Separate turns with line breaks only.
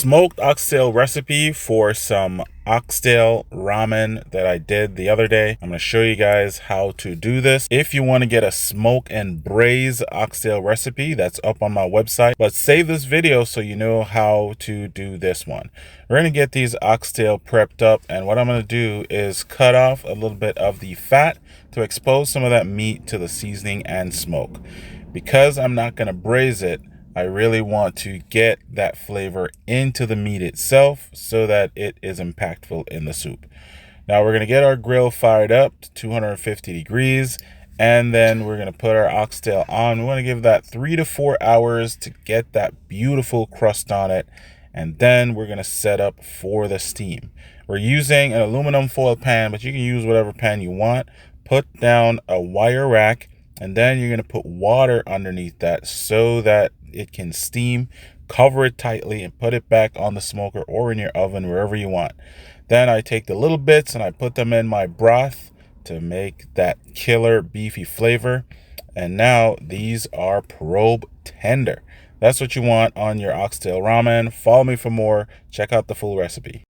smoked oxtail recipe for some oxtail ramen that I did the other day. I'm going to show you guys how to do this. If you want to get a smoke and braise oxtail recipe, that's up on my website. But save this video so you know how to do this one. We're going to get these oxtail prepped up, and what I'm going to do is cut off a little bit of the fat to expose some of that meat to the seasoning and smoke. Because I'm not going to braise it, I really want to get that flavor into the meat itself so that it is impactful in the soup. Now we're going to get our grill fired up to 250 degrees, and then we're going to put our oxtail on. We want to give that 3 to 4 hours to get that beautiful crust on it, and then we're going to set up for the steam. We're using an aluminum foil pan, but you can use whatever pan you want. Put down a wire rack, and then you're going to put water underneath that so that it can steam. Cover it tightly and put it back on the smoker or in your oven, wherever you want. Then I take the little bits and I put them in my broth to make that killer beefy flavor. And now these are probe tender. That's what you want on your oxtail ramen. Follow me for more. Check out the full recipe.